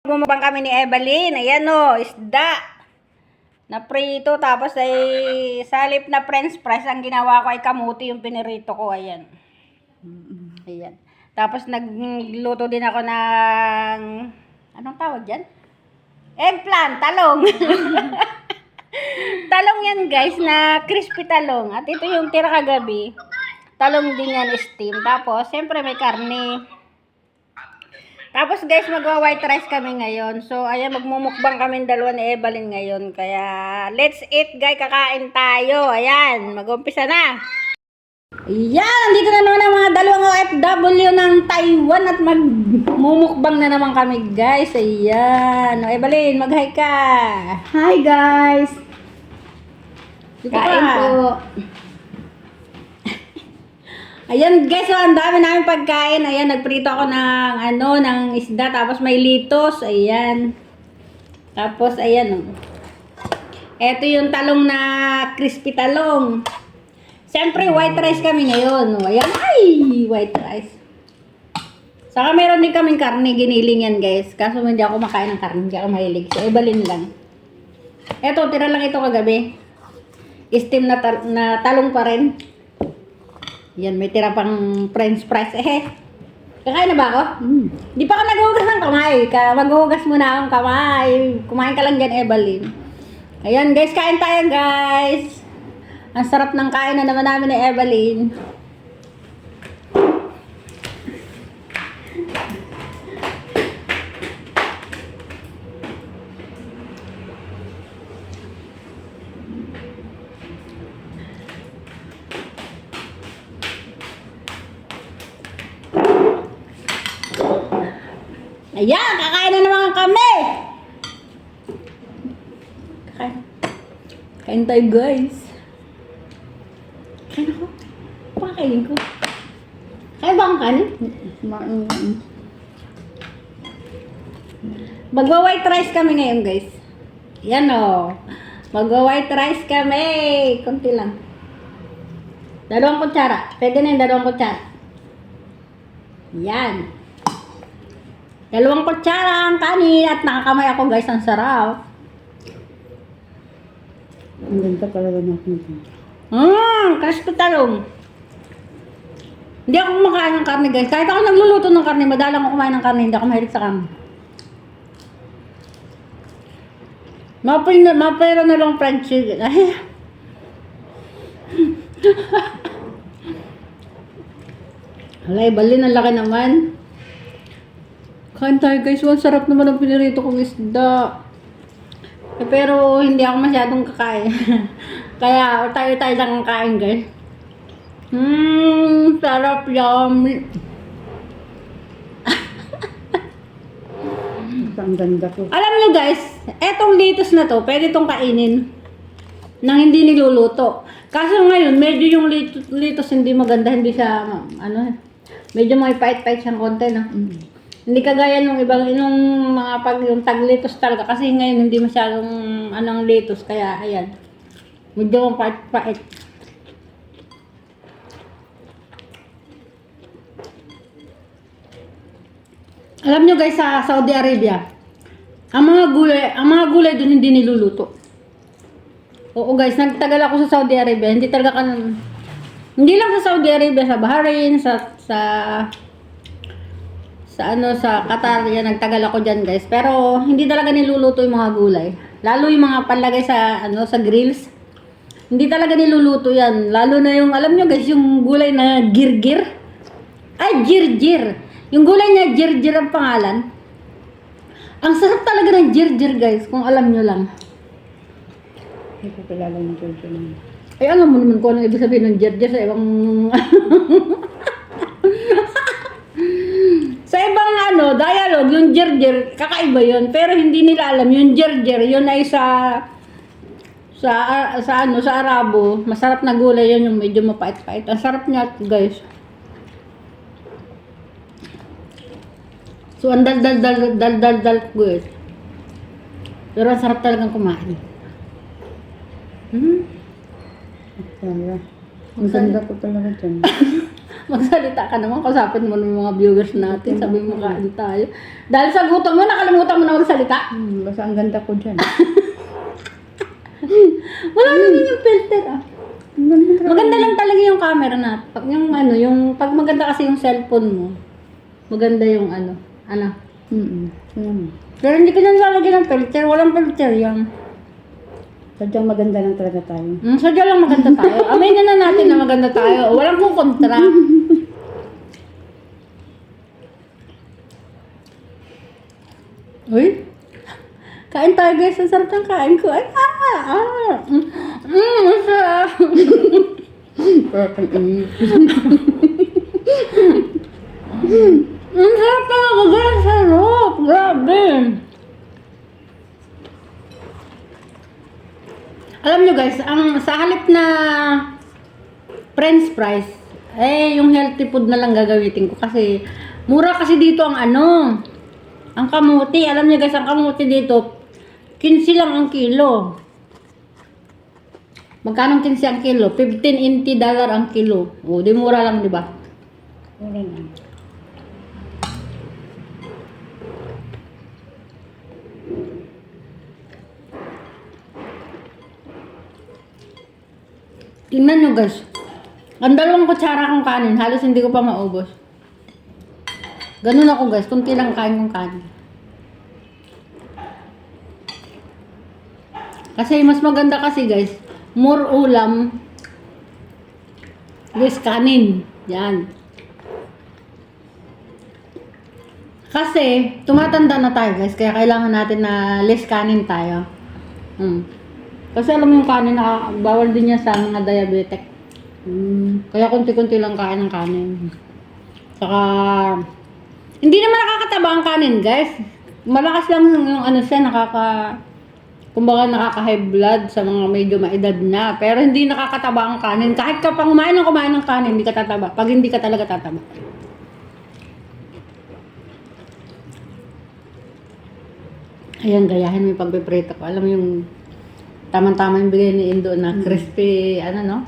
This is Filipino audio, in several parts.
Bumabang kami ni Evelyn. Ayan o, isda. Na prito. Tapos ay salip na french fries. Ang ginawa ko ay kamuti yung pinirito ko. Ayan. Ayan. Tapos nagluto din ako ng... Anong tawag dyan? Eggplant. Talong. Talong yan guys. Na crispy talong. At ito yung tira kagabi. Talong din yan steam. Tapos, siyempre may karne. Tapos guys, magwa-white rice kami ngayon. So, ayan, magmumukbang kami dalawa ni Evelyn ngayon. Kaya, let's eat guys, kakain tayo. Ayan, mag-umpisa na. Ayan, nandito na naman ang mga dalawang OFW ng Taiwan at magmumukbang na naman kami guys. Ayan, o Evelyn, mag-hi ka. Hi guys! Kain po. Ayan guys, so ang dami namin pagkain. Ayan, nagprito ako ng isda. Tapos may litos. Ayan. Tapos, ayan o. Ito yung talong na crispy talong. Siyempre, white rice kami ngayon. O, ayan, ay! White rice. Saka meron din kaming karne. Giniling yan guys. Kaso hindi ako makain ng karne. Hindi ako mahilig. So, Evelyn lang. Ito, tira lang ito kagabi. Steam na talong pa rin. Yan, may tira pang french fries. Kakain na ba ako? Di pa ako naghuhugas ng kamay. Maghuhugas muna akong kamay. Kumain ka lang dyan, Evelyn. Ayan, guys, kain tayo, guys. Ang sarap ng kain na naman namin ni Evelyn. Ayan, kakain na naman kami. Kain tayo guys. Kain ako. Pakainin ko. Kaya ba ang kanin? Magwa-white rice kami ngayon guys. Yan o. Magwa-white rice kami. Kunti lang. 2 kutsara. Pwede na yung 2 kutsara. Yan. 2 kutsara ang kanin at nakakamay ako guys, ang sarap. Ang ganda talaga natin ito. Crispy talong. Hindi ako kumakain ng karne guys. Kahit ako nagluluto ng karne, madalang ako kumain ng karne, hindi ako mahilig sa karne. Mapera na lang fried chicken. Alay, bali na laki naman. Kain tayo guys, ang sarap naman ang pinirito kong isda. Pero hindi ako masyadong kakain. Kaya tayo lang ang kain guys. Sarap yummy. Ang ganda ko. Alam nyo guys, etong litos na to, pwede tong kainin nang hindi niluluto. Kaso ngayon, medyo yung litos hindi maganda, hindi siya, medyo may pait-pait siyang konti, no? Hindi kagaya nung ibang mga yung taglitos talaga kasi ngayon hindi masyadong litos kaya ayan. Medyo pait-pait. Alam nyo guys, sa Saudi Arabia, ang mga gulay doon hindi niluluto. Oo guys, nagtagal ako sa Saudi Arabia, hindi lang sa Saudi Arabia, sa Bahrain, sa Qatar, yan, nagtagal ako dyan guys. Pero, hindi talaga niluluto yung mga gulay. Lalo yung mga panlagay sa grills. Hindi talaga niluluto yan. Lalo na yung, alam nyo guys, yung gulay na girgir. Ay, girgir. Yung gulay na girgir ang pangalan. Ang sarap talaga ng girgir guys, kung alam nyo lang. Hindi ko kilala yung girgir naman. Ay, alam mo naman kung anong ibig sabihin ng girgir sa ibang... Sa ibang dialogue, yung jerjer, kakaiba yun. Pero hindi nila alam, yung jerjer, yun ay sa Arabo, masarap na gulay yun, yung medyo mapait-pait. Ang sarap niya, guys. So, ang dal guys. Pero ang sarap talagang kumain. Ang ganda ko talaga dyan. Magsalita ka naman, kausapin mo ng mga viewers natin, sabi mo kain tayo. Dahil sa gutom mo, nakalimutan mo na magsalita. Basta ang ganda ko dyan. Wala naman yung filter ah. Ang ganda talaga. Maganda lang talaga yung camera na. Yung ano, yung pag maganda kasi yung cellphone mo, maganda yung ano. Yan. Pero hindi ka na nilalagyan ng filter, walang filter yan. Sadyang maganda lang talaga tayo. Sadya lang maganda tayo. Aminin na natin na maganda tayo. Walang kukontra. Uy. Kain tayo guys. Ang sarap ng kain ko. Ay, masarap. Ang sarap talaga guys. Sarap. Grabe. Alam nyo guys, sa halip na french fries, yung healthy food na lang gagamitin ko kasi mura kasi dito ang ang kamuti. Alam nyo guys, ang kamuti dito, 15 lang ang kilo. Magkano 15 ang kilo? $15 ang kilo. O, di mura lang, di ba? Wala na. Tingnan nyo guys. Ang 2 kutsara kong kanin, halos hindi ko pa maubos. Ganun ako guys, kunti lang kain kong kanin. Kasi mas maganda kasi guys, more ulam, less kanin. Yan. Kasi, tumatanda na tayo guys, kaya kailangan natin na less kanin tayo. Kasi alam mo yung kanin, bawal din niya sa mga diabetic. Kaya kunti-kunti lang kain ng kanin. Saka, hindi naman nakakataba ang kanin guys. Malakas lang yung ano siya, kumbaga nakaka-high blood sa mga medyo maedad na. Pero hindi nakakataba ang kanin. Kahit ka pang kumain ng kanin, hindi ka tataba. Pag hindi ka talaga tataba. Ayan, gayahin mo yung pagpiprito ko. Alam mo yung tamang-tama yung bigay ni Indo na crispy, no?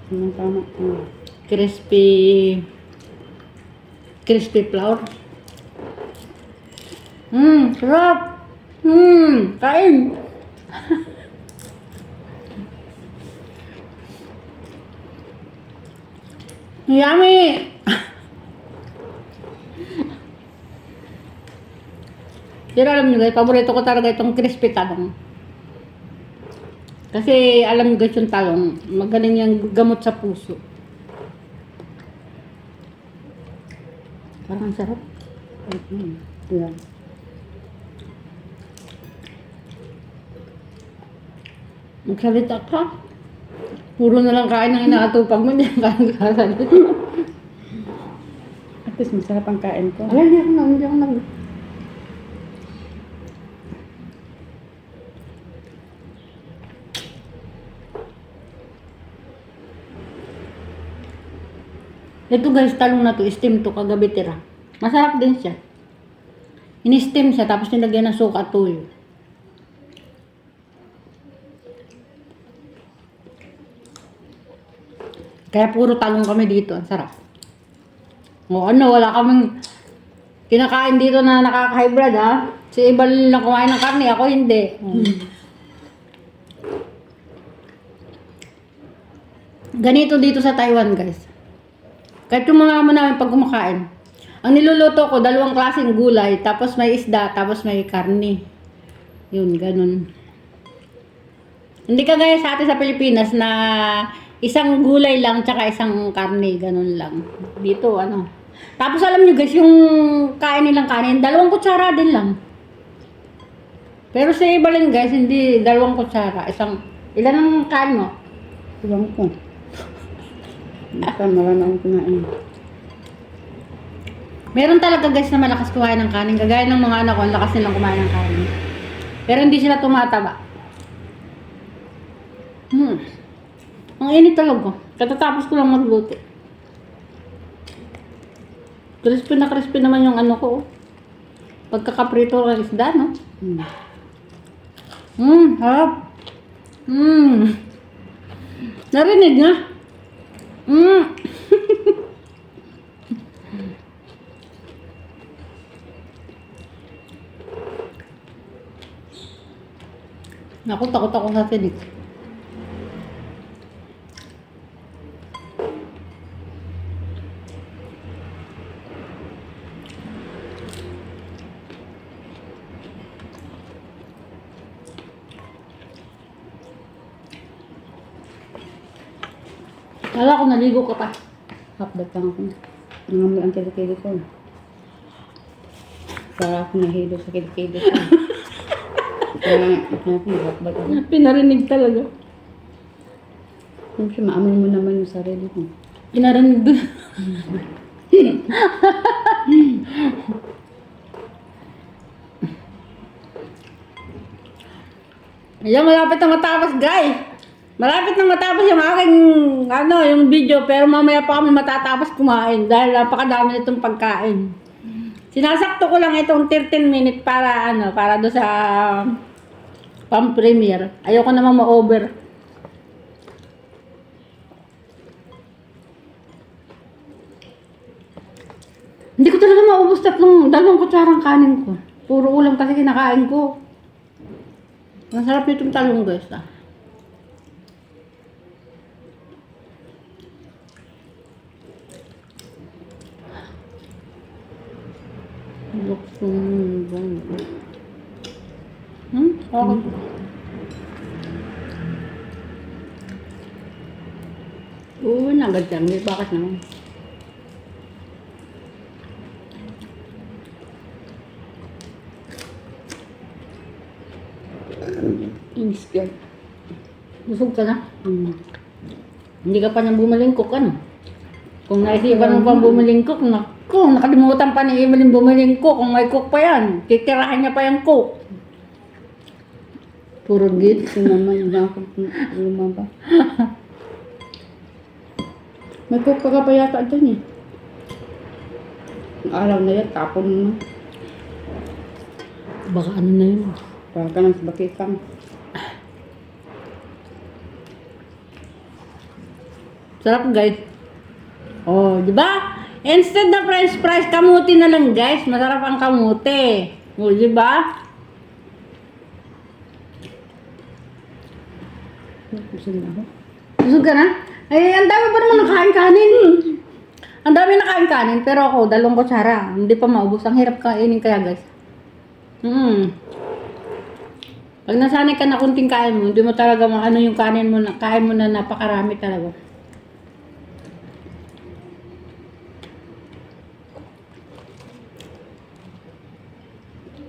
Tama. Crispy flour. Sarap! Kain! Yummy! Pero alam nyo guys, paborito ko talaga itong crispy talong. Kasi alam nyo guys yung talong, magaling yung gamot sa puso. Parang ang sarap. Yan. Magsalita ka. Puro na lang kain ng inaatupag mo, hindi ang kain kasalita. At least masarap ang kain ko. Ay, hindi ako nag... Ito guys, talong na to, steam to, kagabi tira. Masarap din siya. Ini-steam siya, tapos nilagyan ng suka at tuyo. Kaya puro talong kami dito, ang sarap. O wala kaming kinakain dito na nakaka-high blood ha. Si iba lang kumain ng karne, ako hindi. Ganito dito sa Taiwan guys. Kahit yung mga amo namin pag kumakain, ang niluluto ko, 2 klaseng gulay, tapos may isda, tapos may karne. Yun, ganun. Hindi kagaya sa atin sa Pilipinas na isang gulay lang, tsaka isang karne, ganun lang. Dito, Tapos alam nyo guys, yung kain nilang kanin, 2 kutsara din lang. Pero sa iba rin guys, hindi 2 kutsara. Ilan ang kain mo? Ilang ko. Basta marami akong kumain. Meron talaga guys na malakas kumain ng kanin. Kagaya ng mga anak ko, ang lakas nilang kumain ng kanin. Pero hindi sila tumataba. Ang init talaga. Katatapos ko lang magluto. Crispy na crispy naman yung ko. Pagkakaprito ng isda, no? Harap. Narinig nga. Mm. Naku, takot ako sa tinik. Kala ko naligo ka pa. Half-back lang ako. Nangamay ang kilikili ko. Para ako nahilo sa kilikili ko. Kaya ako half-back ako. Pinarinig talaga. Siyempre, maamoy mo naman yung sarili mo. Pinarinig doon. Ayan, malapit na matapos, guys. Malapit na matapos yung aking, yung video. Pero mamaya pa kami matatapos kumain. Dahil napakadami nitong pagkain. Sinasakto ko lang itong 13 minutes para do sa pang-premiere. Ayoko naman ma-over. Hindi ko talaga maubos dalawang kutsarang kanin ko. Puro ulam kasi kinakain ko. Masarap nitong talong, guys. Okay. Oo, nagad lang. Bakit naman? Inspired. Busog ka na? Hindi ka pa nang bumalingkok, ano? Kung naisipan mo pang bumalingkok, naku, nakalimutan pa ni Evelyn bumalingkok. Kung may cook pa yan, titirahan niya pa yung cook. Puro git. Ito naman, luma ba? May cook pa ba yata dyan eh? Ang araw na yan, tapon mo. Baka ano na yun. Para ka lang sa bakitang. Sarap, guys. Oh, di ba? Instead na french fries, kamuti na lang, guys. Masarap ang kamuti. Oh, di ba? Busog na ako. Busog ka na? Ay, ang dami pa naman nakain kanin. Ang dami nakain kanin, pero ako, 2 kutsara. Hindi pa maubos. Ang hirap kainin kaya, guys. Pag nasanay ka na kunting kain mo, hindi mo talaga maano yung kanin mo, kain mo na napakarami talaga.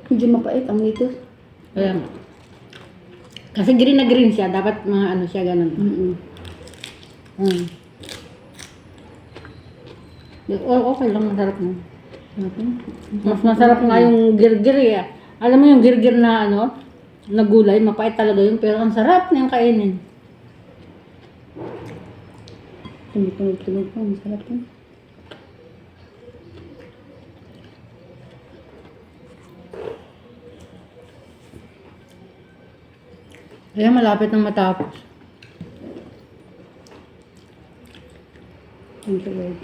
Medyo mapait ang litos. Kaya nga. Kasi green na green siya, dapat mga ano siya, ganun. Okay lang, masarap na. Mas masarap nga yung girgir eh. Alam mo yung girgir na na gulay, mapait talaga yun, pero ang sarap niyang kainin. Tumutulog pa, masarap yun. Kaya malapit nang matapos. Thank you, Lord.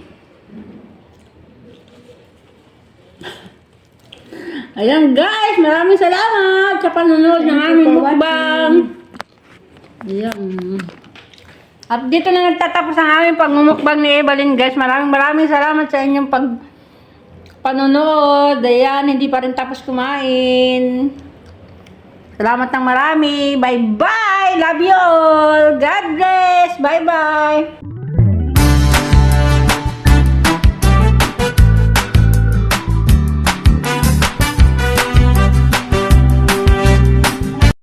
Ayan guys, maraming salamat sa panonood ng aming mukbang. Ayan. At dito na nagtatapos ang aming pagmumukbang ni Evelyn guys. Maraming salamat sa inyong panonood. Ayan, hindi pa rin tapos kumain. Salamat ng marami. Bye-bye. Love you all. God bless. Bye-bye.